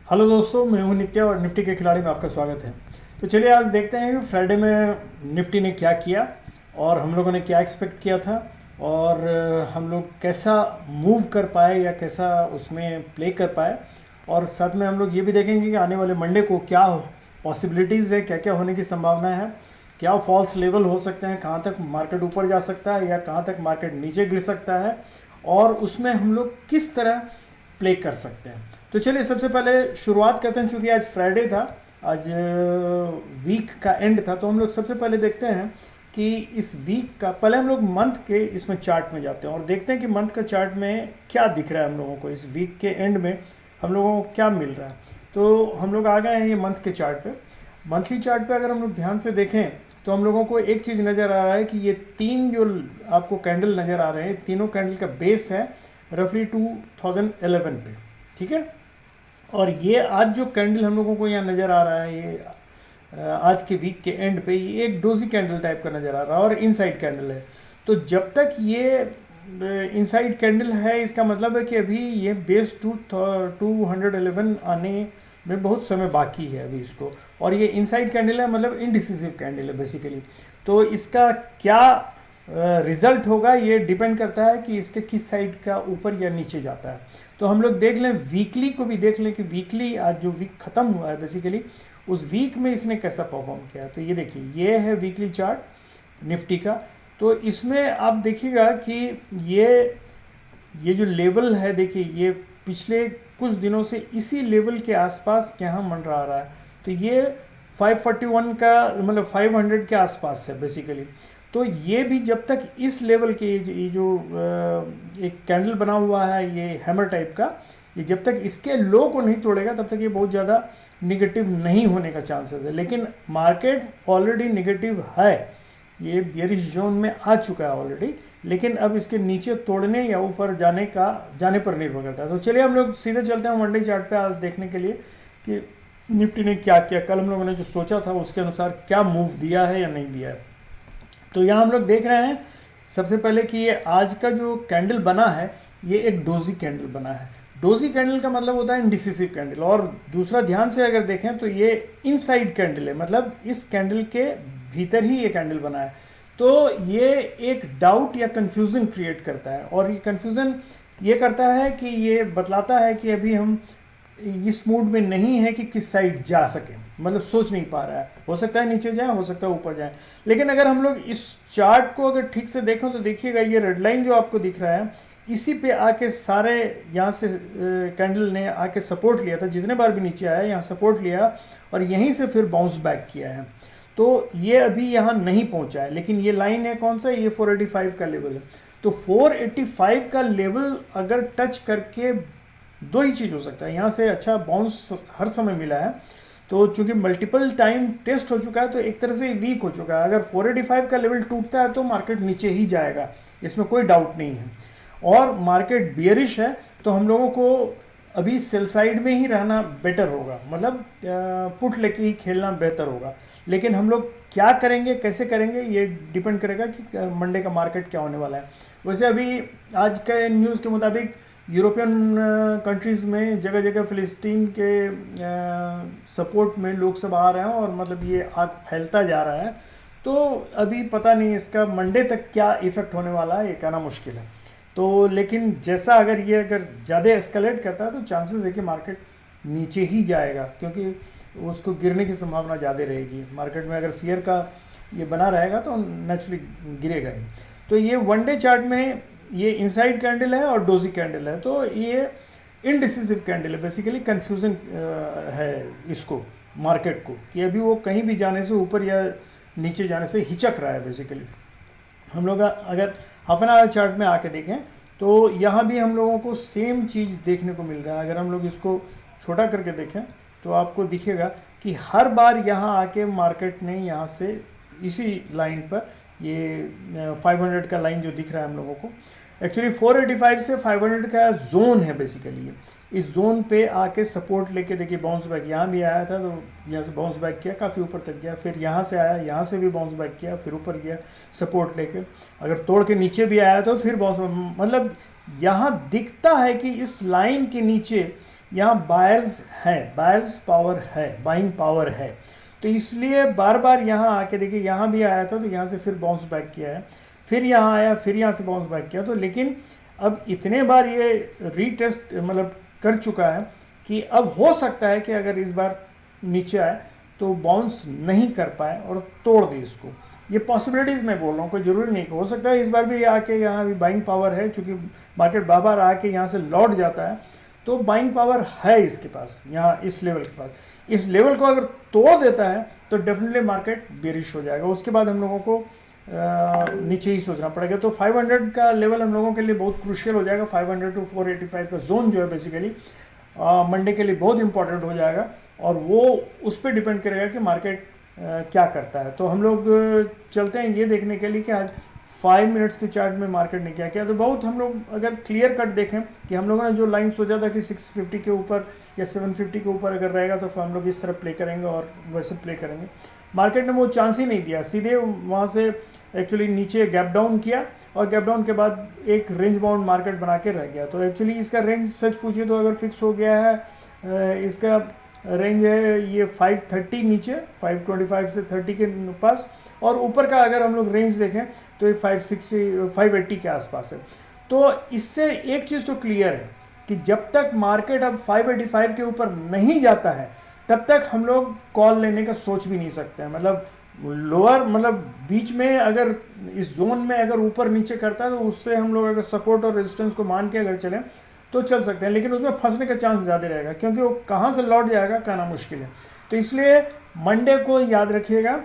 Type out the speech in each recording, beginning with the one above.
Hello दोस्तों, मैं हूं नित्या और निफ्टी के खिलाड़ी में आपका स्वागत है। तो चलिए आज देखते हैं कि फ्राइडे में निफ्टी ने क्या किया और हम लोगों ने क्या एक्सपेक्ट किया था और हम लोग कैसा मूव कर पाए या कैसा उसमें प्ले कर पाए। और साथ में हम लोग ये भी देखेंगे कि आने वाले मंडे को क्या पॉसिबिलिटीज़ है, क्या क्या होने की संभावना है, क्या फॉल्स लेवल हो सकते हैं, कहाँ तक मार्केट ऊपर जा सकता है या कहाँ तक मार्केट नीचे गिर सकता है और उसमें हम लोग किस तरह प्ले कर सकते हैं। तो चलिए सबसे पहले शुरुआत करते हैं। चूँकि आज फ्राइडे था, आज वीक का एंड था, तो हम लोग सबसे पहले देखते हैं कि इस वीक का पहले हम लोग मंथ के इसमें चार्ट में जाते हैं और देखते हैं कि मंथ का चार्ट में क्या दिख रहा है हम लोगों को, इस वीक के एंड में हम लोगों को क्या मिल रहा है। तो हम लोग आ गए हैं ये मंथ के चार्ट पे। मंथली चार्ट पे अगर हम लोग ध्यान से देखें तो हम लोगों को एक चीज़ नज़र आ रहा है कि ये तीन जो आपको कैंडल नज़र आ रहे हैं, तीनों कैंडल का बेस है रफली 2011 पे, ठीक है। और ये आज जो कैंडल हम लोगों को यहाँ नज़र आ रहा है, ये आज के वीक के एंड पे ये एक डोजी कैंडल टाइप का नज़र आ रहा है और इनसाइड कैंडल है। तो जब तक ये इनसाइड कैंडल है, इसका मतलब है कि अभी ये बेस 211 आने में बहुत समय बाकी है अभी इसको। और ये इनसाइड कैंडल है, मतलब इनडिसिसिव कैंडल है बेसिकली। तो इसका क्या रिजल्ट होगा ये डिपेंड करता है कि इसके किस साइड का ऊपर या नीचे जाता है। तो हम लोग देख लें, वीकली को भी देख लें कि वीकली आज जो वीक ख़त्म हुआ है बेसिकली उस वीक में इसने कैसा परफॉर्म किया है। तो ये देखिए, ये है वीकली चार्ट निफ्टी का। तो इसमें आप देखिएगा कि ये जो लेवल है, देखिए ये पिछले कुछ दिनों से इसी लेवल के आसपास यहाँ मंडरा रहा है। तो ये 541 का मतलब 500 के आसपास है बेसिकली। तो ये भी जब तक इस लेवल के ये जो एक कैंडल बना हुआ है ये हैमर टाइप का, ये जब तक इसके लो को नहीं तोड़ेगा तब तक ये बहुत ज़्यादा निगेटिव नहीं होने का चांसेस है। लेकिन मार्केट ऑलरेडी निगेटिव है, ये बेयरिश जोन में आ चुका है ऑलरेडी, लेकिन अब इसके नीचे तोड़ने या ऊपर जाने पर निर्भर करता है। तो चलिए हम लोग सीधे चलते हैं मंडे चार्ट पे आज देखने के लिए कि निफ्टी ने क्या किया, कल हम लोगों ने जो सोचा था उसके अनुसार क्या मूव दिया है या नहीं दिया है। तो यहाँ हम लोग देख रहे हैं सबसे पहले कि ये आज का जो कैंडल बना है ये एक डोजी कैंडल बना है। डोजी कैंडल का मतलब होता है इंडिसिसिव कैंडल। और दूसरा ध्यान से अगर देखें तो ये इनसाइड कैंडल है, मतलब इस कैंडल के भीतर ही ये कैंडल बना है। तो ये एक डाउट या कन्फ्यूज़न क्रिएट करता है और ये कन्फ्यूज़न ये करता है कि ये बतलाता है कि अभी हम इस मूड में नहीं है कि किस साइड जा सके, मतलब सोच नहीं पा रहा है। हो सकता है नीचे जाए, हो सकता है ऊपर जाए। लेकिन अगर हम लोग इस चार्ट को अगर ठीक से देखें तो देखिएगा ये रेड लाइन जो आपको दिख रहा है इसी पे आके सारे यहाँ से कैंडल ने आके सपोर्ट लिया था, जितने बार भी नीचे आया यहाँ सपोर्ट लिया और यहीं से फिर बाउंस बैक किया है। तो ये अभी यहाँ नहीं पहुँचा है, लेकिन ये लाइन है कौन सा, ये 485 का लेवल है। तो 485 का लेवल अगर टच करके दो ही चीज़ हो सकता है, यहाँ से अच्छा बाउंस हर समय मिला है। तो चूंकि मल्टीपल टाइम टेस्ट हो चुका है तो एक तरह से वीक हो चुका है। अगर 485 का लेवल टूटता है तो मार्केट नीचे ही जाएगा, इसमें कोई डाउट नहीं है। और मार्केट बियरिश है तो हम लोगों को अभी सेल साइड में ही रहना बेटर होगा, मतलब पुट लेके ही खेलना बेहतर होगा। लेकिन हम लोग क्या करेंगे, कैसे करेंगे, ये डिपेंड करेगा कि मंडे का मार्केट क्या होने वाला है। वैसे अभी आज के न्यूज़ के मुताबिक यूरोपियन कंट्रीज़ में जगह जगह फ़िलिस्तीन के सपोर्ट में लोग सब आ रहे हैं और मतलब ये आग फैलता जा रहा है। तो अभी पता नहीं इसका मंडे तक क्या इफ़ेक्ट होने वाला है, ये कहना मुश्किल है। तो लेकिन जैसा अगर ज़्यादा एस्केलेट करता है तो चांसेस है कि मार्केट नीचे ही जाएगा, क्योंकि उसको गिरने की संभावना ज़्यादा रहेगी। मार्केट में अगर फियर का ये बना रहेगा तो नेचुरली गिरेगा ही। तो ये वन डे चार्ट में ये इनसाइड कैंडल है और डोजी कैंडल है। तो ये इनडिसिसिव कैंडल है, बेसिकली कन्फ्यूज़न है इसको, मार्केट को, कि अभी वो कहीं भी जाने से ऊपर या नीचे जाने से हिचक रहा है बेसिकली। हम लोग अगर हाफ एन आवर चार्ट में आके देखें तो यहाँ भी हम लोगों को सेम चीज़ देखने को मिल रहा है। अगर हम लोग इसको छोटा करके देखें तो आपको दिखेगा कि हर बार यहाँ आके मार्केट ने यहाँ से इसी लाइन पर ये 500 का लाइन जो दिख रहा है हम लोगों को, एक्चुअली 485 से 500 का जोन है बेसिकली। ये इस जोन पे आके सपोर्ट लेके देखिए बाउंस बैक यहाँ भी आया था, तो यहाँ से बाउंस बैक किया, काफ़ी ऊपर तक गया, फिर यहाँ से आया, यहाँ से भी बाउंस बैक किया, फिर ऊपर गया सपोर्ट लेके, अगर तोड़ के नीचे भी आया तो फिर बाउंस। मतलब यहाँ दिखता है कि इस लाइन के नीचे यहाँ बायर्स हैं, बायर्स पावर है, बाइंग पावर है। तो इसलिए बार बार यहाँ आके देखिए, यहाँ भी आया था तो यहाँ से फिर बाउंस बैक किया है, फिर यहाँ आया, फिर यहाँ से बाउंस बैक किया। तो लेकिन अब इतने बार ये रीटेस्ट मतलब कर चुका है कि अब हो सकता है कि अगर इस बार नीचे आए तो बाउंस नहीं कर पाए और तोड़ दे इसको। ये पॉसिबिलिटीज़ मैं बोल रहा हूँ, कोई ज़रूरी नहीं, हो सकता है इस बार भी आके यहाँ भी बाइंग पावर है, चूँकि मार्केट बार बार आके यहाँ से लौट जाता है तो बाइंग पावर है इसके पास, यहाँ इस लेवल के पास। इस लेवल को अगर तोड़ देता है तो डेफिनेटली मार्केट बेरिश हो जाएगा, उसके बाद हम लोगों को नीचे ही सोचना पड़ेगा। तो 500 का लेवल हम लोगों के लिए बहुत क्रूशियल हो जाएगा। 500 टू 485 का जोन जो है बेसिकली मंडे के लिए बहुत इंपॉर्टेंट हो जाएगा, और वो उस पर डिपेंड करेगा कि मार्केट क्या करता है। तो हम लोग चलते हैं ये देखने के लिए कि आज 5 मिनट्स के चार्ट में मार्केट ने क्या किया। तो बहुत हम लोग अगर क्लियर कट देखें कि हम लोगों ने जो लाइन सोचा था कि 650 के ऊपर या 750 के ऊपर अगर रहेगा तो फिर हम लोग इस तरह प्ले करेंगे और वैसे प्ले करेंगे। मार्केट ने वो चांस ही नहीं दिया, सीधे वहाँ से एक्चुअली नीचे गैप डाउन किया, और गैप डाउन के बाद एक रेंज बाउंड मार्केट बना के रह गया। तो एक्चुअली इसका रेंज सच पूछिए तो अगर फिक्स हो गया है, इसका रेंज है ये 530 नीचे, 525 से 30 के पास, और ऊपर का अगर हम लोग रेंज देखें तो ये 560 580 के आसपास है। तो इससे एक चीज़ तो क्लियर है कि जब तक मार्केट अब 585 के ऊपर नहीं जाता है तब तक हम लोग कॉल लेने का सोच भी नहीं सकते हैं। मतलब लोअर मतलब बीच में अगर इस जोन में अगर ऊपर नीचे करता है तो उससे हम लोग अगर सपोर्ट और रेजिस्टेंस को मान के अगर चलें तो चल सकते हैं, लेकिन उसमें फंसने का चांस ज़्यादा रहेगा, क्योंकि वो कहाँ से लौट जाएगा कहना मुश्किल है। तो इसलिए मंडे को याद रखिएगा,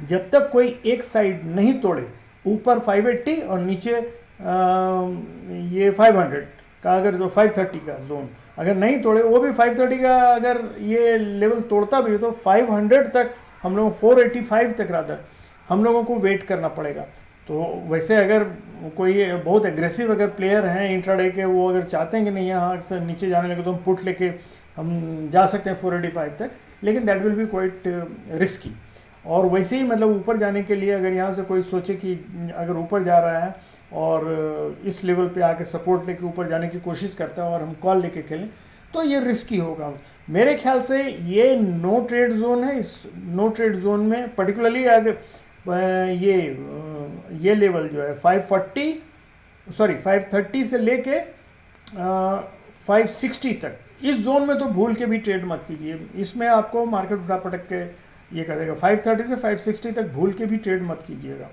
जब तक कोई एक साइड नहीं तोड़े, ऊपर 580 और नीचे ये 500 का अगर जो 530 का जोन अगर नहीं तोड़े, वो भी 530 का अगर ये लेवल तोड़ता भी हो तो 500 तक हम लोग 485 तक रादर हम लोगों को वेट करना पड़ेगा। तो वैसे अगर कोई बहुत एग्रेसिव अगर प्लेयर हैं इंट्राडे के, वो अगर चाहते हैं कि नहीं यहाँ से नीचे जाने लगे तो हम पुट लेके हम जा सकते हैं 485 तक, लेकिन that will be quite risky. और वैसे ही मतलब ऊपर जाने के लिए अगर यहाँ से कोई सोचे कि अगर ऊपर जा रहा है और इस लेवल पे आके सपोर्ट लेके ऊपर जाने की कोशिश करता है और हम कॉल लेके खेलें तो ये रिस्की होगा। मेरे ख्याल से ये नो ट्रेड जोन है। इस नो ट्रेड जोन में पर्टिकुलरली अगर ये लेवल जो है 530 से लेके 560 तक, इस जोन में तो भूल के भी ट्रेड मत कीजिए। इसमें आपको मार्केट उठा पटक के ये कर देगा। 530 से 560 तक भूल के भी ट्रेड मत कीजिएगा।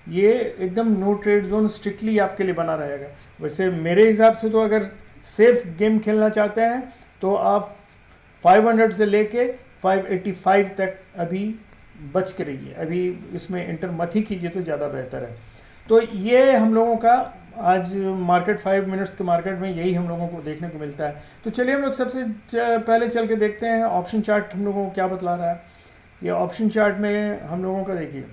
ये एकदम नो ट्रेड जोन स्ट्रिक्टली आपके लिए बना रहेगा। वैसे मेरे हिसाब से तो अगर सेफ गेम खेलना चाहते हैं तो आप 500 से लेके 585 तक अभी बच के रहिए, अभी इसमें इंटर मत ही कीजिए तो ज़्यादा बेहतर है। तो ये हम लोगों का आज मार्केट 5 मिनट्स के मार्केट में यही हम लोगों को देखने को मिलता है। तो चलिए हम लोग सबसे पहले चल के देखते हैं ऑप्शन चार्ट हम लोगों को क्या बतला रहा है। ये ऑप्शन चार्ट में हम लोगों का देखिए,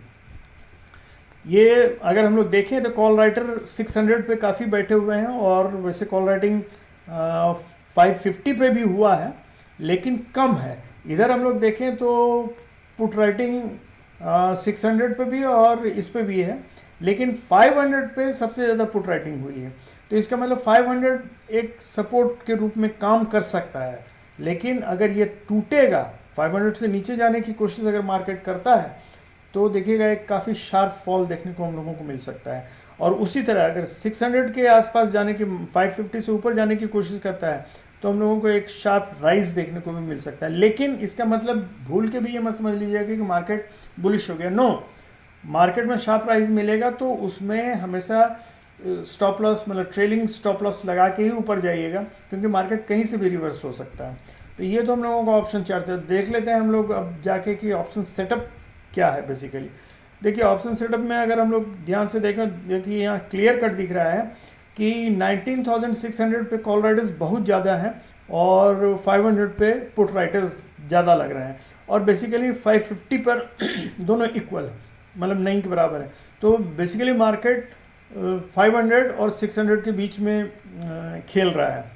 ये अगर हम लोग देखें तो कॉल राइटर 600 पे काफ़ी बैठे हुए हैं, और वैसे कॉल राइटिंग 550 पे भी हुआ है लेकिन कम है। इधर हम लोग देखें तो पुट राइटिंग 600 पे भी और इस पे भी है, लेकिन 500 पे सबसे ज़्यादा पुट राइटिंग हुई है। तो इसका मतलब 500 एक सपोर्ट के रूप में काम कर सकता है, लेकिन अगर ये टूटेगा, 500 से नीचे जाने की कोशिश अगर मार्केट करता है तो देखिएगा एक काफ़ी शार्प फॉल देखने को हम लोगों को मिल सकता है। और उसी तरह अगर 600 के आसपास जाने की, 550 से ऊपर जाने की कोशिश करता है तो हम लोगों को एक शार्प राइज देखने को भी मिल सकता है। लेकिन इसका मतलब भूल के भी ये मत समझ लीजिएगा कि मार्केट बुलिश हो गया। नो, मार्केट में शार्प राइज मिलेगा तो उसमें हमेशा स्टॉप लॉस मतलब ट्रेलिंग स्टॉप लॉस लगा के ही ऊपर जाइएगा, क्योंकि मार्केट कहीं से भी रिवर्स हो सकता है। तो ये तो हम लोगों का ऑप्शन चार्ट है। देख लेते हैं हम लोग अब जाके कि ऑप्शन सेटअप क्या है बेसिकली। देखिए ऑप्शन सेटअप में अगर हम लोग ध्यान से देखें, देखिए यहाँ क्लियर कट दिख रहा है कि 19,600 पे कॉल राइटर्स बहुत ज़्यादा हैं और 500 पे पुट राइटर्स ज़्यादा लग रहे हैं, और बेसिकली 550 पर दोनों इक्वल है, मतलब नहीं के बराबर है। तो बेसिकली मार्केट 500 और 600 के बीच में खेल रहा है।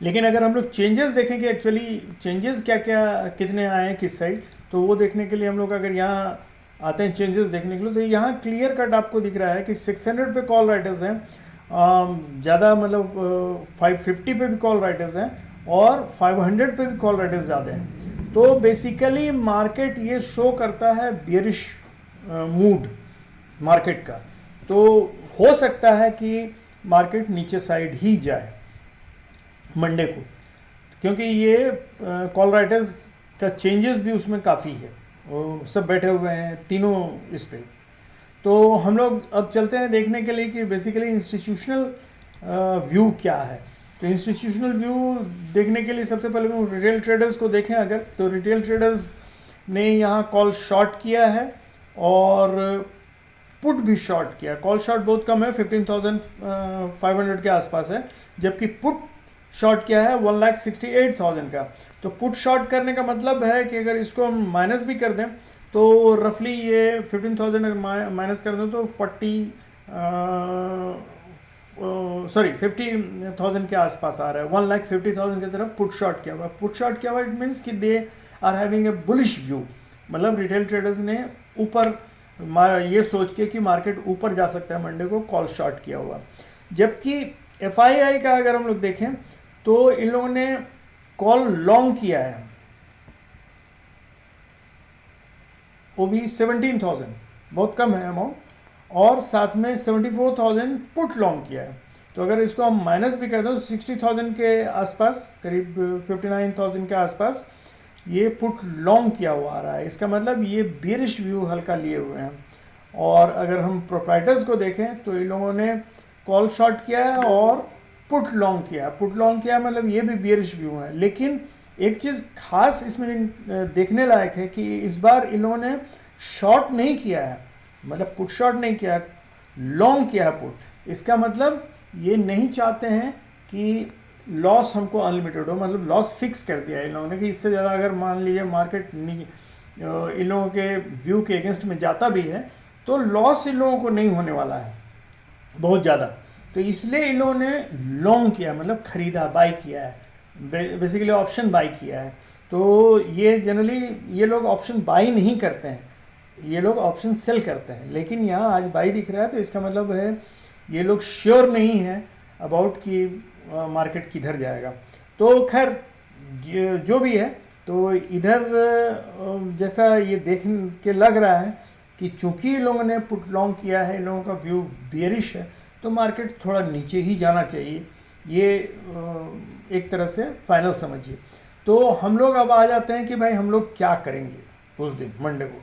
लेकिन अगर हम लोग चेंजेस देखें कि एक्चुअली चेंजेस क्या क्या कितने आए हैं किस साइड, तो वो देखने के लिए हम लोग अगर यहाँ आते हैं चेंजेस देखने के लिए, तो यहाँ क्लियर कट आपको दिख रहा है कि 600 पे कॉल राइटर्स हैं ज़्यादा, मतलब 550 पे भी कॉल राइटर्स हैं, और 500 पे भी कॉल रेटेज ज़्यादा हैं। तो बेसिकली मार्केट ये शो करता है बियरिश मूड मार्केट का। तो हो सकता है कि मार्केट नीचे साइड ही जाए मंडे को, क्योंकि ये कॉल राइटर्स का चेंजेस भी उसमें काफ़ी है, वो सब बैठे हुए हैं तीनों इस पे। तो हम लोग अब चलते हैं देखने के लिए कि बेसिकली इंस्टीट्यूशनल व्यू क्या है। तो इंस्टीट्यूशनल व्यू देखने के लिए सबसे पहले हम रिटेल ट्रेडर्स को देखें अगर, तो रिटेल ट्रेडर्स ने यहाँ कॉल शॉर्ट किया है और पुट भी शॉर्ट किया। कॉल शॉर्ट बहुत कम है, 15,500 के आसपास है, जबकि पुट शॉर्ट किया है 1,68,000 का। तो पुट शॉर्ट करने का मतलब है कि अगर इसको हम माइनस भी कर दें तो रफली ये 15,000 अगर माइनस कर दें तो 50,000 के आसपास आ रहा है। 1,50,000 की तरफ पुट शॉर्ट किया हुआ। पुट शॉर्ट किया हुआ इट मीन्स कि they are having a bullish view, मतलब रिटेल ट्रेडर्स ने ऊपर ये सोच के कि मार्केट ऊपर जा सकता है मंडे को कॉल शॉर्ट किया हुआ। जबकि FII का अगर हम लोग देखें तो इन लोगों ने कॉल लॉन्ग किया है, वो भी 17,000, बहुत कम है अमाउंट, और साथ में 74,000 पुट लॉन्ग किया है। तो अगर इसको हम माइनस भी कर दें तो 60,000 के आसपास, करीब 59,000 के आसपास ये पुट लॉन्ग किया हुआ आ रहा है। इसका मतलब ये बेरिश व्यू हल्का लिए हुए हैं। और अगर हम प्रोप्राइटर्स को देखें तो इन लोगों ने कॉल शॉर्ट किया है और पुट लॉन्ग किया है। पुट लॉन्ग किया मतलब ये भी बेरिश व्यू है। लेकिन एक चीज़ खास इसमें देखने लायक है कि इस बार इन लोगों ने शॉर्ट नहीं किया है, मतलब पुट शॉर्ट नहीं किया, लॉन्ग किया है पुट। इसका मतलब ये नहीं चाहते हैं कि लॉस हमको अनलिमिटेड हो, मतलब लॉस फिक्स कर दिया है इन लोगों ने कि इससे ज़्यादा अगर मान लीजिए मार्केट इन लोगों के व्यू के अगेंस्ट में जाता भी है तो लॉस इन लोगों को नहीं होने वाला है बहुत ज़्यादा। तो इसलिए इन लोगों ने लॉन्ग किया, मतलब ख़रीदा, बाई किया है, बेसिकली ऑप्शन बाई किया है। तो ये जनरली ये लोग ऑप्शन बाई नहीं करते हैं, ये लोग ऑप्शन सेल करते हैं। लेकिन यहाँ आज बाई दिख रहा है तो इसका मतलब है ये लोग श्योर नहीं है अबाउट कि मार्केट किधर जाएगा। तो खैर जो भी है, तो इधर जैसा ये देख के लग रहा है कि चूंकि इन लोगों ने पुट लॉन्ग किया है, इन लोगों का व्यू बेरिश है, तो मार्केट थोड़ा नीचे ही जाना चाहिए, ये एक तरह से फाइनल समझिए। तो हम लोग अब आ जाते हैं कि भाई हम लोग क्या करेंगे उस दिन मंडे को।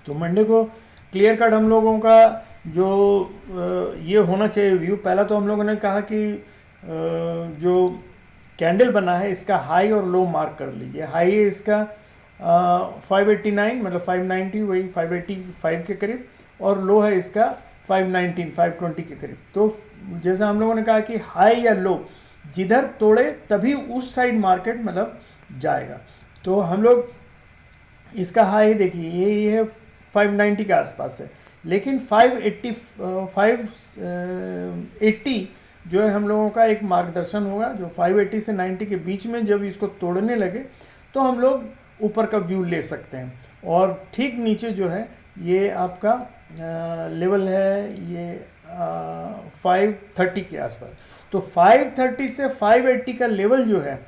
तो मंडे को क्लियर कट हम लोगों का जो ये होना चाहिए व्यू। पहला तो हम लोगों ने कहा कि जो कैंडल बना है इसका हाई और लो मार्क कर लीजिए। हाई है इसका 589, मतलब 590, वही 585 के करीब, और लो है इसका 519, 520 के करीब। तो जैसा हम लोगों ने कहा कि हाई या लो जिधर तोड़े तभी उस साइड मार्केट मतलब जाएगा। तो हम लोग इसका हाई देखिए ये है 590 के आसपास है, लेकिन 580 जो है हम लोगों का एक मार्गदर्शन होगा, जो 580 से 90 के बीच में जब इसको तोड़ने लगे तो हम लोग ऊपर का व्यू ले सकते हैं। और ठीक नीचे जो है ये आपका लेवल है ये 530 के आसपास। तो 530 से 580 का लेवल जो है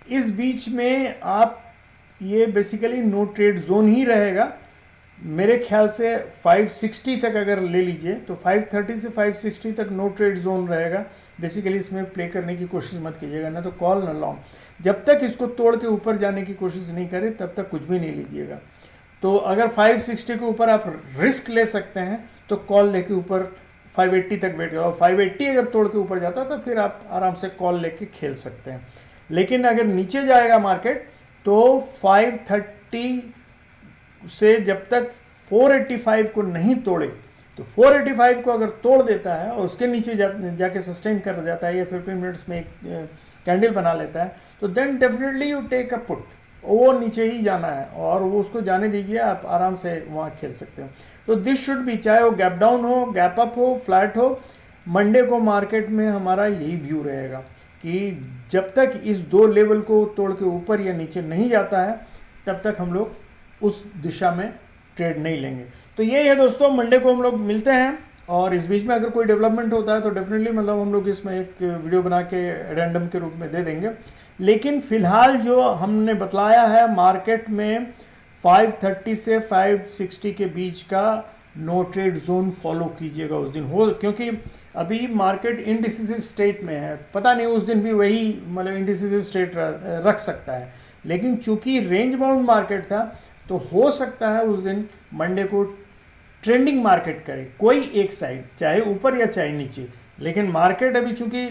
इस बीच में आप ये बेसिकली नो ट्रेड जोन ही रहेगा। मेरे ख्याल से 560 तक अगर ले लीजिए तो 530 से 560 तक नो ट्रेड जोन रहेगा। बेसिकली इसमें प्ले करने की कोशिश मत कीजिएगा, ना तो कॉल ना लॉन्ग। जब तक इसको तोड़ के ऊपर जाने की कोशिश नहीं करें तब तक कुछ भी नहीं लीजिएगा। तो अगर 560 के ऊपर आप रिस्क ले सकते हैं तो कॉल लेके ऊपर 580 तक वेट करो, और 580 अगर तोड़ के ऊपर जाता तो फिर आप आराम से कॉल लेके खेल सकते हैं। लेकिन अगर नीचे जाएगा मार्केट तो 530 से जब तक 485 को नहीं तोड़े, तो 485 को अगर तोड़ देता है और उसके नीचे जाके सस्टेन कर जाता है या 15 मिनट्स में एक कैंडल बना लेता है, तो then definitely you take a put. वो नीचे ही जाना है और वो उसको जाने दीजिए, आप आराम से वहाँ खेल सकते हो। तो दिस शुड बी, चाहे वो गैप डाउन हो, गैप अप हो, फ्लैट हो, मंडे को मार्केट में हमारा यही व्यू रहेगा कि जब तक इस दो लेवल को तोड़ के ऊपर या नीचे नहीं जाता है तब तक हम लोग उस दिशा में ट्रेड नहीं लेंगे। तो ये है दोस्तों, मंडे को हम लोग मिलते हैं और इस बीच में अगर कोई डेवलपमेंट होता है तो डेफिनेटली मतलब हम लोग इसमें एक वीडियो बना के रैंडम के रूप में दे देंगे। लेकिन फ़िलहाल जो हमने बतलाया है मार्केट में 530 से 560 के बीच का नो ट्रेड जोन फॉलो कीजिएगा उस दिन हो, क्योंकि अभी मार्केट इनडिसिसिव स्टेट में है। पता नहीं उस दिन भी वही मतलब इनडिसिसिव स्टेट रख सकता है, लेकिन चूंकि रेंज बाउंड मार्केट था तो हो सकता है उस दिन मंडे को ट्रेंडिंग मार्केट करे कोई एक साइड, चाहे ऊपर या चाहे नीचे। लेकिन मार्केट अभी चूंकि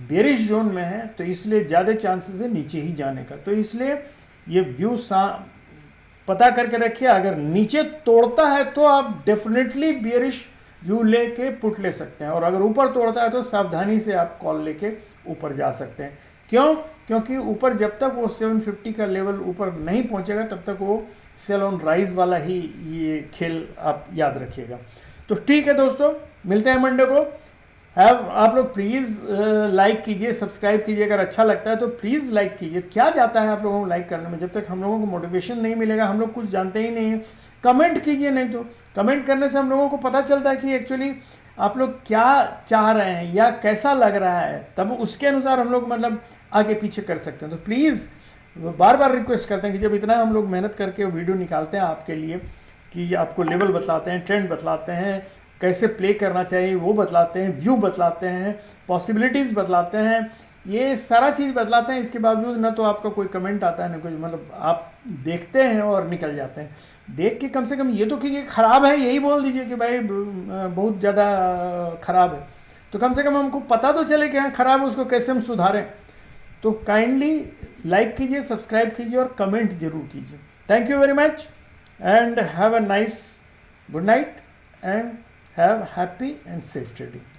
बेरिश जोन में है तो इसलिए ज़्यादा चांसेस है नीचे ही जाने का। तो इसलिए ये व्यू पता करके रखिए, अगर नीचे तोड़ता है तो आप डेफिनेटली बेरिश व्यू लेके पुट ले सकते हैं, और अगर ऊपर तोड़ता है तो सावधानी से आप कॉल लेके ऊपर जा सकते हैं। क्यों? क्योंकि ऊपर जब तक वो 750 का लेवल ऊपर नहीं पहुंचेगा तब तक वो सेल ऑन राइज वाला ही ये खेल आप याद रखिएगा। तो ठीक है दोस्तों, मिलते हैं मंडे को। आप लोग प्लीज़ लाइक कीजिए, सब्सक्राइब कीजिए, अगर अच्छा लगता है तो प्लीज़ लाइक कीजिए। क्या जाता है आप लोगों को लाइक करने में, जब तक हम लोगों को मोटिवेशन नहीं मिलेगा, हम लोग कुछ जानते ही नहीं हैं। कमेंट कीजिए, नहीं तो कमेंट करने से हम लोगों को पता चलता है कि एक्चुअली आप लोग क्या चाह रहे हैं या कैसा लग रहा है, तब उसके अनुसार हम लोग मतलब आगे पीछे कर सकते हैं। तो प्लीज़ बार बार रिक्वेस्ट करते हैं कि जब इतना हम लोग मेहनत करके वीडियो निकालते हैं आपके लिए, कि आपको लेवल बतलाते हैं, ट्रेंड बतलाते हैं, कैसे प्ले करना चाहिए वो बतलाते हैं, व्यू बतलाते हैं, पॉसिबिलिटीज़ बतलाते हैं, ये सारा चीज़ बतलाते हैं, इसके बावजूद ना तो आपका कोई कमेंट आता है ना कुछ, मतलब आप देखते हैं और निकल जाते हैं। देख के कम से कम ये तो कीजिए, ख़राब है यही बोल दीजिए कि भाई बहुत ज़्यादा ख़राब है, तो कम से कम हमको पता तो चले कि हाँ ख़राब है, उसको कैसे हम सुधारें। तो काइंडली लाइक कीजिए, सब्सक्राइब कीजिए और कमेंट जरूर कीजिए। Thank you very much and have a nice good night and have happy and safe trading.